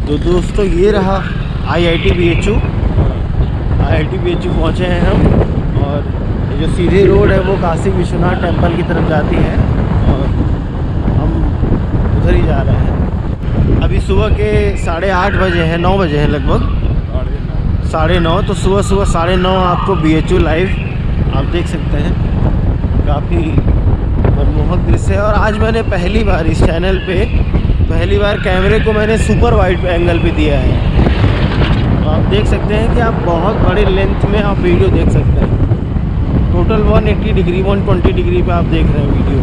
तो दोस्तों ये रहा IIT BHU पहुँचे हैं हम। और ये जो सीधे रोड है वो काशी विश्वनाथ टेम्पल की तरफ जाती है और हम उधर ही जा रहे हैं। अभी सुबह के 8:30 बजे हैं, 9 बजे हैं लगभग, 9:30। तो सुबह 9:30 आपको BHU लाइव आप देख सकते हैं। काफ़ी मनमोहक दृश्य है। और आज मैंने पहली बार इस चैनल पे कैमरे को मैंने सुपर वाइड एंगल पे दिया है। तो आप देख सकते हैं कि आप बहुत बड़े लेंथ में आप वीडियो देख सकते हैं। टोटल 180 डिग्री 120 डिग्री पे आप देख रहे हैं वीडियो।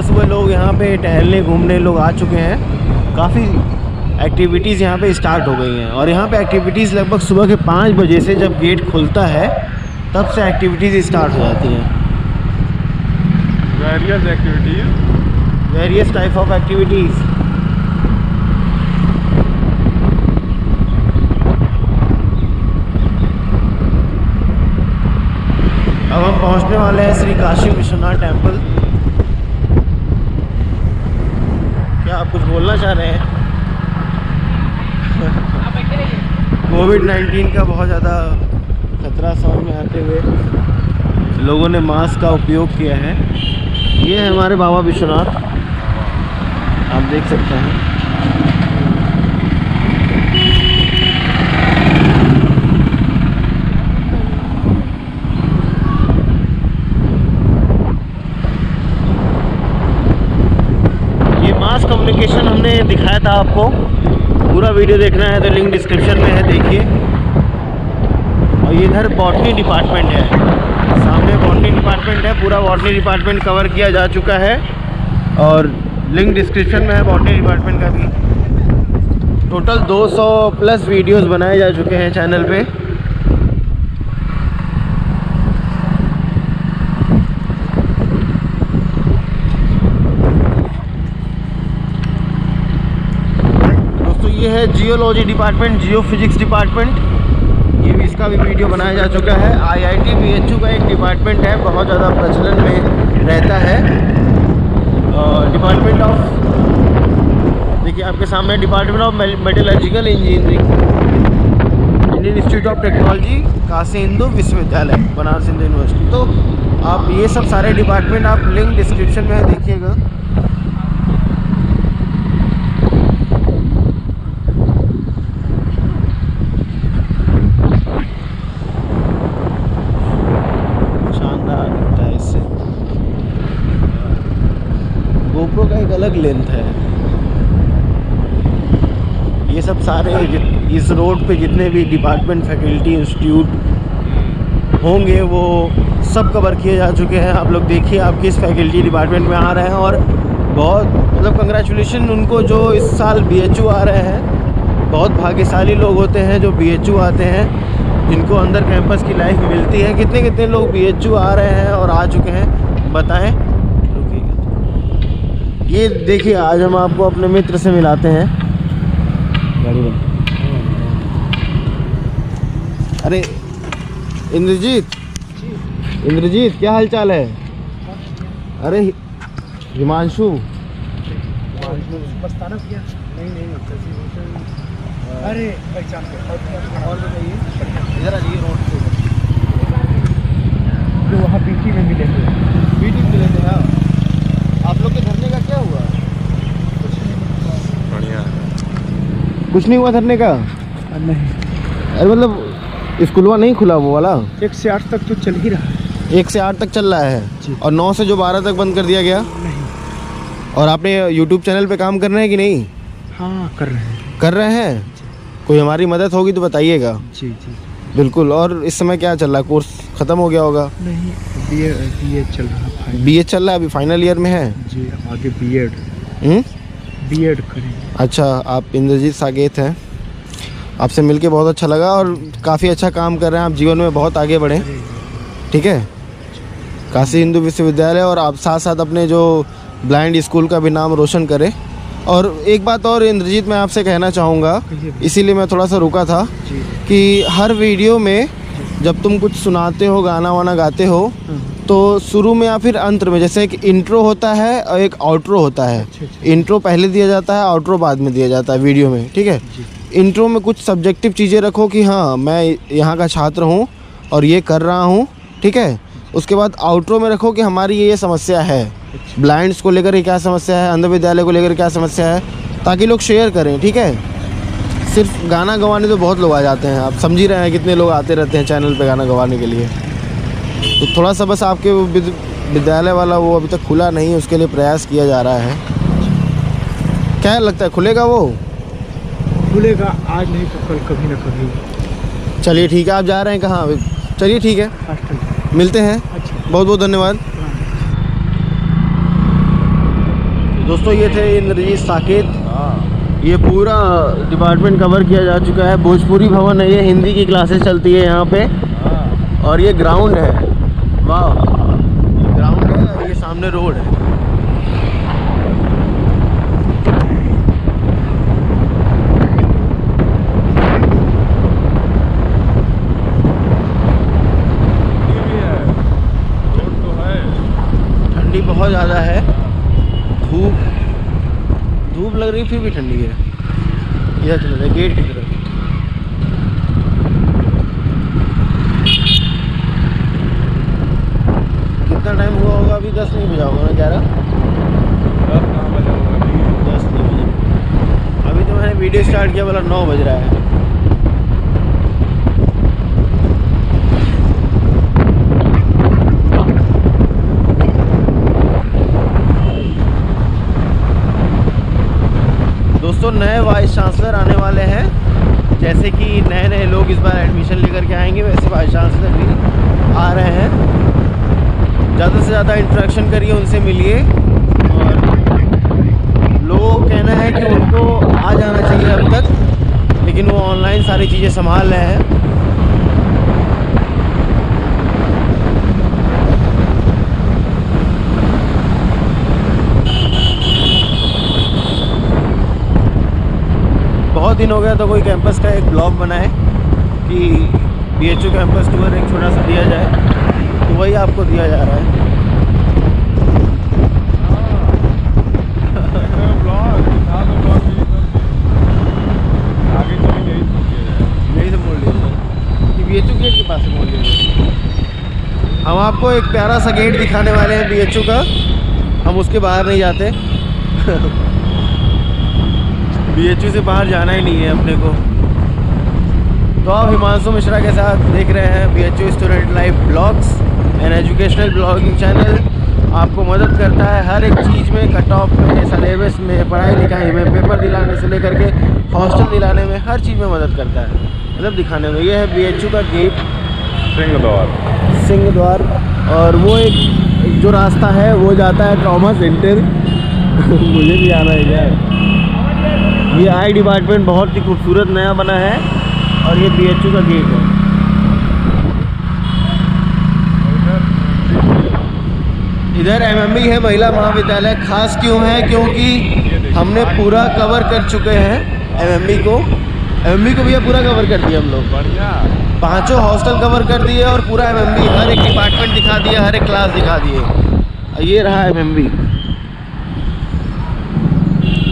सुबह लोग यहाँ पे टहलने घूमने लोग आ चुके हैं। काफ़ी एक्टिविटीज़ यहाँ पे स्टार्ट हो गई हैं। और यहाँ पे एक्टिविटीज़ लगभग सुबह के 5 बजे से जब गेट खुलता है तब से एक्टिविटीज़ स्टार्ट हो जाती हैं। Various type of activities. अब हम पहुँचने वाले हैं श्री काशी विश्वनाथ टेम्पल। क्या आप कुछ बोलना चाह रहे हैं? कोविड-19 का बहुत ज़्यादा खतरा सामने आते हुए लोगों ने मास्क का उपयोग किया है। ये है हमारे बाबा विश्वनाथ, आप देख सकते हैं। ये मास कम्युनिकेशन हमने दिखाया था आपको। पूरा वीडियो देखना है तो लिंक डिस्क्रिप्शन में है, देखिए। और ये इधर बॉटनी डिपार्टमेंट है, सामने बॉटनी डिपार्टमेंट है। पूरा बॉटनी डिपार्टमेंट कवर किया जा चुका है और लिंक डिस्क्रिप्शन में है बॉटनी डिपार्टमेंट का भी। टोटल 200 प्लस वीडियोस बनाए जा चुके हैं चैनल पे। दोस्तों ये है जियोलॉजी डिपार्टमेंट, जियो फिजिक्स डिपार्टमेंट। ये भी, इसका भी वीडियो बनाया जा चुका है। IIT BHU का एक डिपार्टमेंट है, बहुत ज़्यादा प्रचलन में रहता है। डिपार्टमेंट ऑफ, देखिए आपके सामने, department of metallurgical engineering, Indian institute of technology, Kashi Hindu विश्वविद्यालय, बनारस हिंदू यूनिवर्सिटी। तो आप ये सब सारे डिपार्टमेंट आप लिंक डिस्क्रिप्शन में देखिएगा। गोप्रो का एक अलग लेंथ है। ये सब सारे इस रोड पे जितने भी डिपार्टमेंट, फैकल्टी, इंस्टीट्यूट होंगे वो सब कवर किए जा चुके हैं। आप लोग देखिए आप किस फैकल्टी डिपार्टमेंट में आ रहे हैं। और बहुत मतलब कंग्रेचुलेशन उनको जो इस साल BHU आ रहे हैं। बहुत भाग्यशाली लोग होते हैं जो BHU आते हैं, जिनको अंदर कैंपस की लाइफ मिलती है। कितने लोग BHU आ रहे हैं और आ चुके हैं, बताएं। ये देखिए आज हम आपको अपने मित्र से मिलाते हैं। गाड़ी बंद। अरे इंद्रजीत क्या हाल चाल है? अरे हिमांशु, अरे और बताइए, इधर आइए रोड पे। जो वहाँ पीटी में मिले थे। हाँ, आप लोग के धरने का क्या हुआ? बढ़िया, कुछ नहीं हुआ धरने का? नहीं, अरे मतलब स्कूलवा नहीं खुला वो वाला? 1 से 8 तक तो चल ही रहा है। 1 से 8 तक चल रहा है जी। और 9 से जो 12 तक बंद कर दिया गया? नहीं। और आपने YouTube चैनल पे काम कर रहे हैं कि नहीं? हाँ कर रहे हैं। कर रहे हैं? कोई हमारी मदद होगी तो बताइएगा। जी जी बिल्कुल। और इस समय क्या चल रहा है? कोर्स ख़त्म हो गया होगा? नहीं, BA चल रहा है। BA चल रहा है, अभी फाइनल ईयर में है जी, आगे B.Ed करेंगे। अच्छा, आप इंद्रजीत साकेत हैं। आपसे मिलके बहुत अच्छा लगा और काफ़ी अच्छा काम कर रहे हैं आप, जीवन में बहुत आगे बढ़ें। ठीक है, काशी हिंदू विश्वविद्यालय और आप साथ साथ अपने जो ब्लाइंड स्कूल का भी नाम रोशन करें। और एक बात और इंद्रजीत मैं आपसे कहना चाहूँगा, इसीलिए मैं थोड़ा सा रुका था कि हर वीडियो में जब तुम कुछ सुनाते हो, गाना वाना गाते हो, तो शुरू में या फिर अंत में, जैसे एक इंट्रो होता है और एक आउट्रो होता है। अच्छा। इंट्रो पहले दिया जाता है, आउट्रो बाद में दिया जाता है वीडियो में, ठीक है। इंट्रो में कुछ सब्जेक्टिव चीज़ें रखो कि हाँ मैं यहाँ का छात्र हूँ और ये कर रहा हूँ, ठीक है। उसके बाद आउट्रो में रखो कि हमारी ये समस्या है, ब्लाइंड्स को लेकर क्या समस्या है, अंध विद्यालय को लेकर क्या समस्या है, ताकि लोग शेयर करें, ठीक है। सिर्फ गाना गवाने तो बहुत लोग आ जाते हैं, आप समझ ही रहे हैं कितने लोग आते रहते हैं चैनल पे गाना गवाने के लिए। तो थोड़ा सा बस आपके विद्यालय वाला वो अभी तक खुला नहीं है, उसके लिए प्रयास किया जा रहा है। क्या लगता है खुलेगा वो? खुलेगा, आज नहीं तो कल, कभी ना कभी। चलिए ठीक है, आप जा रहे हैं कहाँ अभी? चलिए ठीक है, हॉस्टल मिलते हैं। अच्छा। बहुत बहुत धन्यवाद। दोस्तों ये थे इंद्रजीत साकेत। ये पूरा डिपार्टमेंट कवर किया जा चुका है। भोजपुरी भवन है ये, हिंदी की क्लासेस चलती है यहाँ पे। और ये ग्राउंड है, वाह, ये ग्राउंड है और ये सामने रोड है। ठंडी बहुत ज़्यादा है, धूप लग रही फिर भी ठंडी है। इधर चलो जाए गेट की तरफ। कितना टाइम हुआ होगा अभी? 10 नहीं बजा होगा ना, 11? 10 नहीं बजे। अभी तो मैंने वीडियो स्टार्ट किया बोला 9 बज रहा है। दोस्तों नए वाइस चांसलर आने वाले हैं, जैसे कि नए नए लोग इस बार एडमिशन लेकर के आएंगे, वैसे वाइस चांसलर भी आ रहे हैं। ज़्यादा से ज़्यादा इंटरेक्शन करिए, उनसे मिलिए। और लोगों का कहना है कि उनको आ जाना चाहिए अब तक, लेकिन वो ऑनलाइन सारी चीज़ें संभाल रहे हैं। बहुत दिन हो गया तो कोई कैंपस का एक ब्लॉग बनाए कि BHU कैंपस टूर एक छोटा सा दिया जाए, तो वही आपको दिया जा रहा है। यही से मोड़ लिया कि BHU गेट के पास से मोड़ लिया। हम आपको एक प्यारा सा गेट दिखाने वाले हैं BHU का, हम उसके बाहर नहीं जाते। BHU से बाहर जाना ही नहीं है अपने को। तो आप हिमांशु मिश्रा के साथ देख रहे हैं BHU student life blogs and educational blogging channel. आपको मदद करता है हर एक चीज़ में, कट ऑफ में, सिलेबस में, पढ़ाई लिखाई में, पेपर दिलाने से लेकर के हॉस्टल दिलाने में, हर चीज़ में मदद करता है, मतलब दिखाने में। ये है BHU का गेट, सिंह द्वार। और वो एक जो रास्ता है वो जाता है ट्रॉमा सेंटर। मुझे भी आना है यार। ये आई डिपार्टमेंट बहुत ही खूबसूरत नया बना है और ये BHU का गेट है। इधर MMB है, महिला महाविद्यालय। खास क्यों है? क्योंकि हमने पूरा कवर कर चुके हैं MMB को भी पूरा कवर कर दिया हम लोग। बढ़िया, 5 हॉस्टल कवर कर दिए और पूरा MMB, हर एक डिपार्टमेंट दिखा दिया, हर एक क्लास दिखा दिए। ये रहा MMB।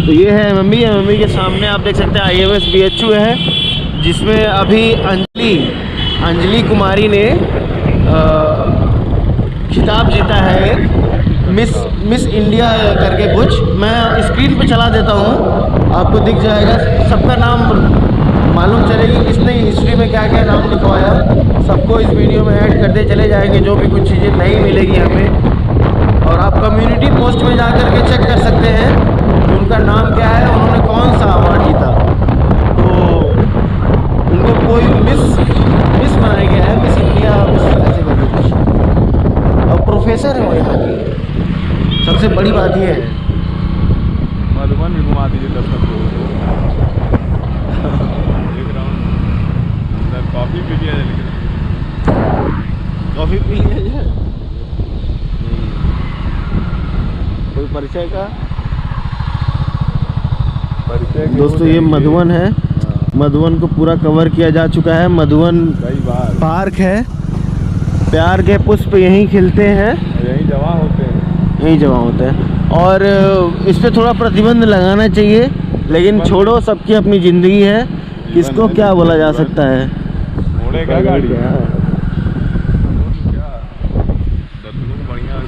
तो ये है MMB के सामने आप देख सकते हैं IMS BHU है, जिसमें अभी अंजलि कुमारी ने खिताब जीता है, मिस इंडिया करके कुछ। मैं स्क्रीन पे चला देता हूँ, आपको दिख जाएगा, सबका नाम मालूम चलेगी किसने हिस्ट्री में क्या क्या नाम लिखवाया। सबको इस वीडियो में ऐड करते चले जाएंगे, जो भी कुछ चीज़ें नहीं मिलेगी हमें। और आप कम्युनिटी पोस्ट में जा कर के चेक कर सकते हैं उनका नाम क्या है, उन्होंने कौन सा अवार्ड जीता। तो उनको कोई मिस बनाया गया है, मिस इंडिया, मिस ऐसे करके कुछ। और प्रोफेसर है वो यहाँ की, सबसे बड़ी बात ये है। मधुबन भी घुमा दीजिए दर्शक को। एक राउंड कॉफ़ी पी लिया जाए, लेकिन कॉफ़ी पी लिया जाए। कोई परिचय का? दोस्तों ये मधुबन है, मधुबन को पूरा कवर किया जा चुका है। मधुबन पार्क है, प्यार के पुष्प यहीं खिलते हैं, यही जमा होते हैं। यहीं जमा होते हैं। और इस पे थोड़ा प्रतिबंध लगाना चाहिए, लेकिन छोड़ो, सबकी अपनी ज़िंदगी है, किसको क्या बोला जा सकता है। मोड़े का गाड़ी क्या दर्शकों को बढ़िया।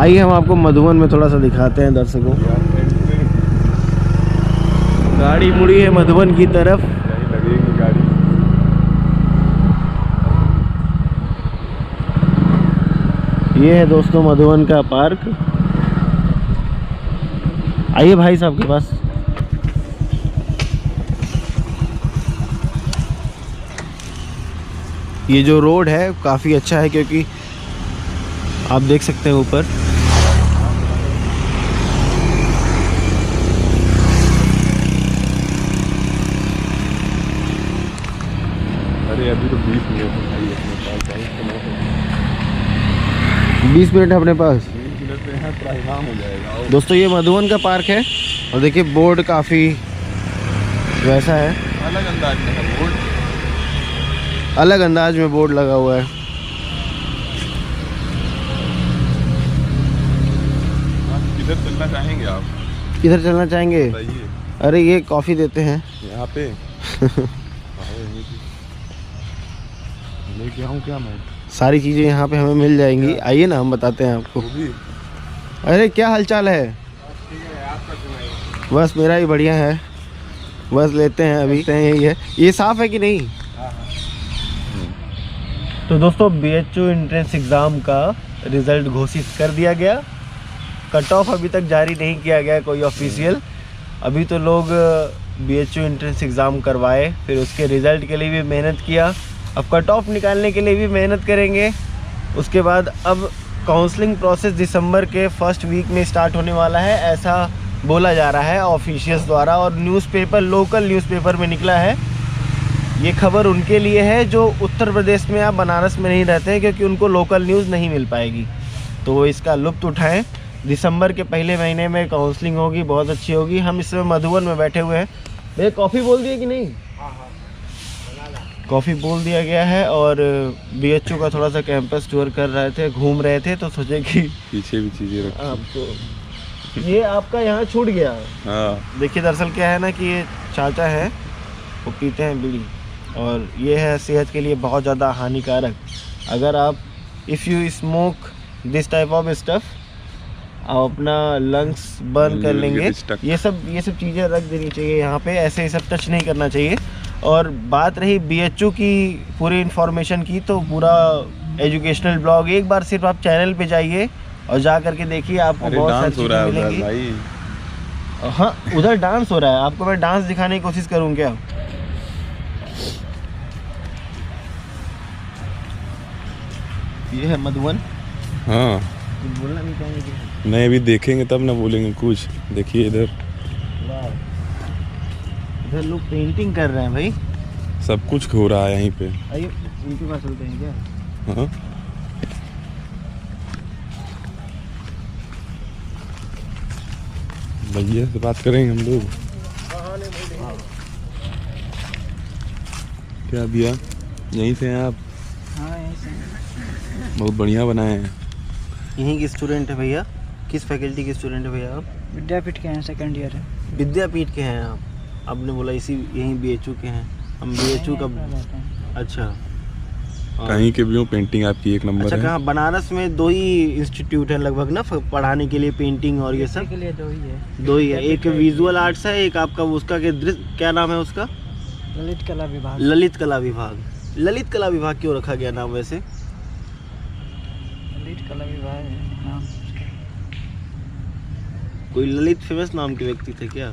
आइए हम आपको मधुबन में थोड़ा सा दिखाते हैं दर्शकों। गाड़ी मुड़ी है मधुबन की तरफ। यही लगेगी गाड़ी। ये है दोस्तों मधुबन का पार्क। आइए भाई साहब के पास। ये जो रोड है काफ़ी अच्छा है, क्योंकि आप देख सकते हैं ऊपर अरे अभी तो 20 मिनट है अपने पास। 20 मिनट है अपने पास। 20 मिनट में यहाँ पूरा काम हो जाएगा। दोस्तों ये मधुबन का पार्क है, और देखिए बोर्ड काफ़ी वैसा है, अलग अंदाज में है बोर्ड। अलग अंदाज में बोर्ड लगा हुआ है। किधर चलना चाहेंगे आप? किधर चलना चाहेंगे? बताइए। अरे ये कॉफ़ी देते हैं। यहाँ पे लेके आऊँ क्या मैं? सारी चीज़ें यहाँ पे हमें मिल जाएंगी। आइए ना, हम बताते हैं आपको। वो भी अरे क्या हालचाल है? बस मेरा ही बढ़िया है। बस लेते हैं अभी, यही है। ये साफ़ है कि नहीं? तो दोस्तों BHU एंट्रेंस एग्ज़ाम का रिज़ल्ट घोषित कर दिया गया। कट ऑफ अभी तक जारी नहीं किया गया कोई ऑफिशियल। अभी तो लोग BHU एंट्रेंस एग्ज़ाम करवाए, फिर उसके रिज़ल्ट के लिए भी मेहनत किया, अब कट ऑफ निकालने के लिए भी मेहनत करेंगे। उसके बाद अब काउंसलिंग प्रोसेस दिसंबर के फर्स्ट वीक में स्टार्ट होने वाला है, ऐसा बोला जा रहा है ऑफिशियल्स द्वारा। और न्यूज़पेपर, लोकल न्यूज़पेपर में निकला है। ये खबर उनके लिए है जो उत्तर प्रदेश में या बनारस में नहीं रहते हैं, क्योंकि उनको लोकल न्यूज़ नहीं मिल पाएगी। तो वो इसका लुत्फ़ उठाएं। दिसंबर के पहले महीने में काउंसलिंग होगी, बहुत अच्छी होगी। हम इस समय मधुबन में बैठे हुए हैं। भैया कॉफ़ी बोल दिए कि नहीं? कॉफ़ी बोल दिया गया है। और BHU का थोड़ा सा कैंपस टूर कर रहे थे, घूम रहे थे, तो सोचे कि पीछे भी चीज़ें रखी। आपको ये आपका यहाँ छूट गया। हाँ देखिए दरअसल क्या है ना कि ये चाचा है, वो पीते हैं बीड़ी, और ये है सेहत के लिए बहुत ज़्यादा हानिकारक। अगर आप if you smoke this type of stuff, आप अपना लंग्स बर्न कर लेंगे। ये सब चीज़ें रख देनी चाहिए यहाँ पे, ऐसे ये सब टच नहीं करना चाहिए। और बात रही BHU की पूरी इन्फॉर्मेशन की, तो पूरा एजुकेशनल ब्लॉग एक बार सिर्फ आप चैनल पे जाइए और जा करके देखिए, आपको बहुत सारी चीज़ें मिलेंगी। भाई हाँ उधर डांस हो रहा है, आपको मैं डांस दिखाने की कोशिश करूँ क्या? ये है मधुबन। हाँ बोलना नहीं चाहेंगे? नहीं, अभी देखेंगे तब ना बोलेंगे कुछ। देखिए इधर इधर लोग पेंटिंग कर रहे हैं भाई, सब कुछ हो रहा है यहीं पे। आइए इनके पास चलते हैं क्या? हाँ भैया से बात करेंगे हम लोग। क्या भैया यहीं से हैं आप? हाँ यहीं से। बहुत बढ़िया बनाए हैं। यहीं के स्टूडेंट है भैया? किस फैकल्टी के स्टूडेंट है भैया आप? विद्यापीठ के हैं, सेकंड ईयर है। विद्यापीठ के हैं आप? आपने बोला इसी यहीं BHU के हैं। हम BHU का। अच्छा कहीं के भी हो, पेंटिंग आपकी एक नंबर अच्छा है। कहाँ? बनारस में 2 ही इंस्टीट्यूट है लगभग ना पढ़ाने के लिए, पेंटिंग और ये सब? के लिए 2 ही है। 2 ही है। एक विजुअल आर्ट्स है, एक आपका उसका के दृश्य, क्या नाम है उसका? ललित कला विभाग। ललित कला विभाग। ललित कला विभाग क्यों रखा गया नाम वैसे? ललित कला विभाग है नाम। कोई ललित फेमस नाम के व्यक्ति थे क्या?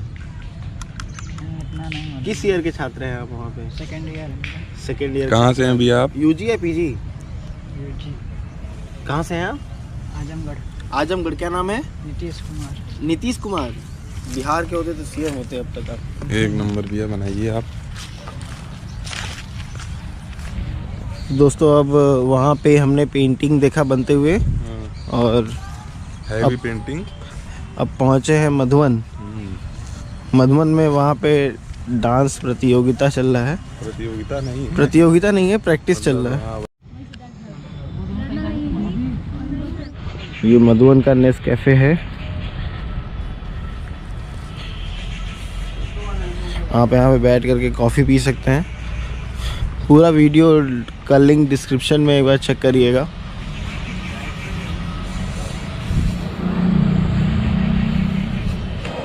इतना नहीं मालूम। किस ईयर के छात्र हैं आप वहाँ पे? सेकंड ईयर है। Second year. कहाँ से हैं भैया आप? UG या PG? यूजी। कहाँ से हैं आप? आजमगढ़। आजमगढ़। क्या नाम है? नीतीश कुमार। नीतीश कुमार। बिहार के होते तो CM होते अब तक आप। एक नंबर भैया बनाइए आप। दोस्तों अब वहाँ पे हमने पेंटिंग देखा बनते हुए, और है भी पेंटिंग। अब पहुँचे हैं मधुबन। मधुबन में वहाँ पे डांस प्रतियोगिता चल रहा है। प्रतियोगिता नहीं है, प्रतियोगिता नहीं है, प्रैक्टिस चल रहा है। हाँ, ये मधुवन का नेस्कैफे है। आप यहाँ पे बैठ करके कॉफ़ी पी सकते हैं। पूरा वीडियो का लिंक डिस्क्रिप्शन में एक बार चेक करिएगा।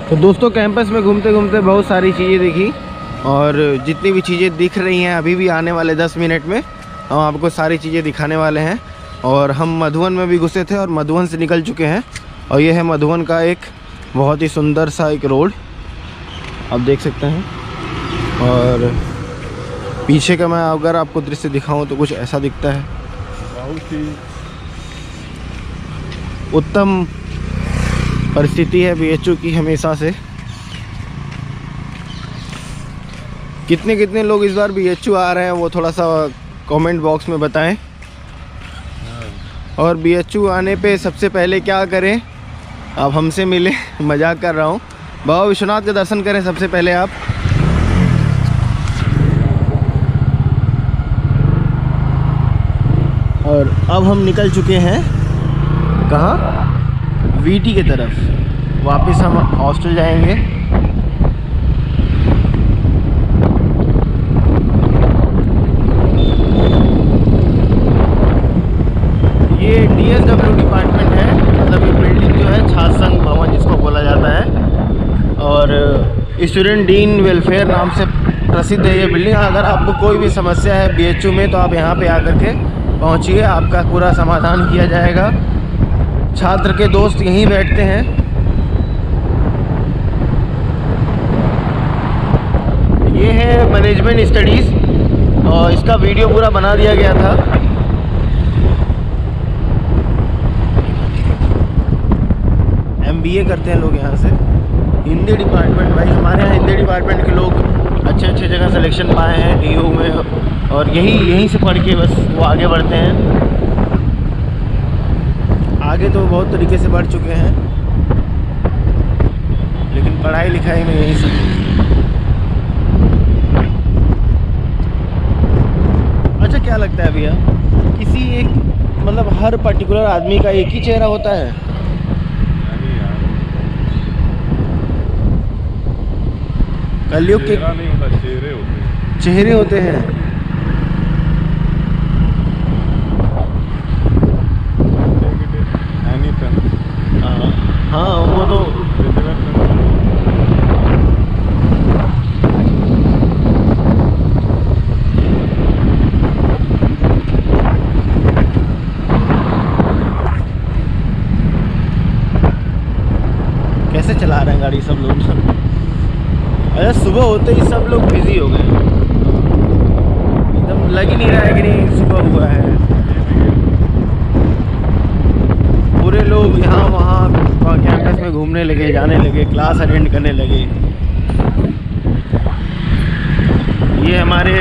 तो दोस्तों कैंपस में घूमते घूमते बहुत सारी चीज़ें दिखी, और जितनी भी चीज़ें दिख रही हैं अभी भी आने वाले 10 मिनट में हम आपको सारी चीज़ें दिखाने वाले हैं। और हम मधुवन में भी घुसे थे और मधुवन से निकल चुके हैं, और ये है मधुवन का एक बहुत ही सुंदर सा एक रोड आप देख सकते हैं। और पीछे का मैं अगर आपको दृश्य दिखाऊं तो कुछ ऐसा दिखता है। बहुत ही उत्तम परिस्थिति है BHU की हमेशा से। कितने कितने लोग इस बार BHU आ रहे हैं वो थोड़ा सा कमेंट बॉक्स में बताएं। और BHU आने पे सबसे पहले क्या करें, आप हमसे मिले, मजाक कर रहा हूँ। बाबा विश्वनाथ के दर्शन करें सबसे पहले आप। और अब हम निकल चुके हैं कहाँ, VT की तरफ। वापस हम हॉस्टल जाएंगे। ये DSW डिपार्टमेंट है, मतलब ये बिल्डिंग जो है छात्र संघ भवन जिसको बोला जाता है, और स्टूडेंट डीन वेलफेयर नाम से प्रसिद्ध है ये बिल्डिंग। अगर आपको कोई भी समस्या है BHU में तो आप यहाँ पे आकर के पहुँचिए, आपका पूरा समाधान किया जाएगा। छात्र के दोस्त यहीं बैठते हैं। ये है मैनेजमेंट स्टडीज़, और इसका वीडियो पूरा बना दिया गया था। MBA करते हैं लोग यहाँ से। हिंदी डिपार्टमेंट, भाई हमारे यहाँ हिंदी डिपार्टमेंट के लोग अच्छे अच्छे जगह सिलेक्शन पाए हैं DU में, और यहीं से पढ़ के बस वो आगे बढ़ते हैं। आगे तो बहुत तरीके से बढ़ चुके हैं, लेकिन पढ़ाई लिखाई में यही सब। अच्छा क्या लगता है भैया, किसी एक मतलब हर पर्टिकुलर आदमी का एक ही चेहरा होता है? कलयुग के चेहरा नहीं होता, चेहरे होते हैं। चेहरे होते हैं। हाँ वो तो कैसे चला रहे हैं गाड़ी सब लोग। अरे सुबह होते ही सब लोग बिजी हो गए, एकदम लग ही नहीं रहा है कि नहीं सुबह हुआ है। पूरे लोग यहाँ वहाँ कैंपस में घूमने लगे, जाने लगे, क्लास अटेंड करने लगे। ये हमारे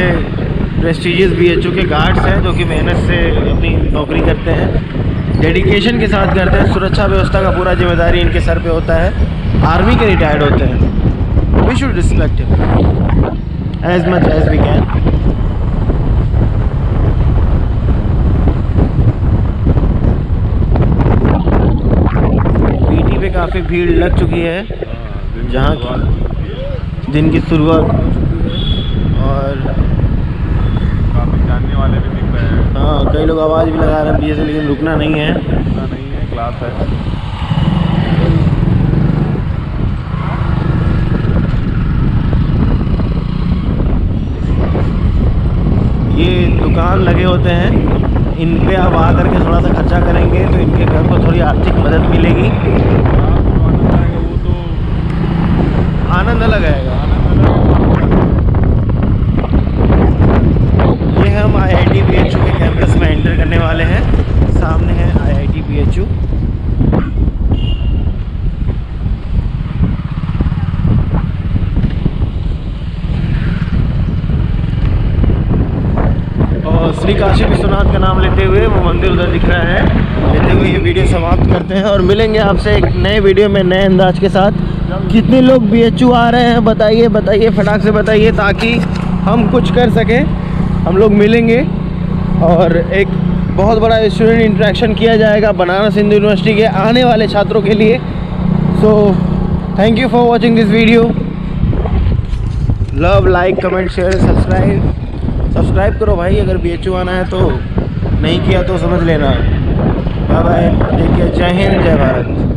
प्रेस्टिजियस BHU के गार्ड्स हैं जो कि मेहनत से अपनी नौकरी करते हैं, डेडिकेशन के साथ करते हैं। सुरक्षा व्यवस्था का पूरा जिम्मेदारी इनके सर पे होता है। आर्मी के रिटायर्ड होते हैं। We should respect him as much as we can. VT पे काफ़ी भीड़ लग चुकी है, जहाँ की दिन की शुरुआत, और काफ़ी जानने वाले भी दिख रहे हैं। हाँ कई लोग आवाज़ भी लगा रहे हैं पीछे से, लेकिन रुकना नहीं है। रुकना नहीं है, क्लास है। ये दुकान लगे होते हैं, इन पे आप आकर के थोड़ा सा खर्चा करेंगे तो इनके घर को थोड़ी आर्थिक मदद मिलेगी। वो तो आनंद अलग आएगा। ये हम IIT BHU के कैंपस में एंटर करने वाले हैं। सामने है IIT BHU। और श्री काशी विश्वनाथ का नाम लेते हुए वो मंदिर उधर दिख रहा है, लेते हुए ये वीडियो समाप्त करते हैं, और मिलेंगे आपसे एक नए वीडियो में नए अंदाज के साथ। कितने लोग BHU आ रहे हैं बताइए, बताइए, फटाक से बताइए, ताकि हम कुछ कर सकें। हम लोग मिलेंगे और एक बहुत बड़ा स्टूडेंट इंटरेक्शन किया जाएगा बनारस हिंदू यूनिवर्सिटी के आने वाले छात्रों के लिए। So thank you for watching this video. Love, like, comment, share, subscribe करो भाई। अगर BHU आना है तो, नहीं किया तो समझ लेना। बाय बाय, टेक केयर, जय हिंद, जय भारत।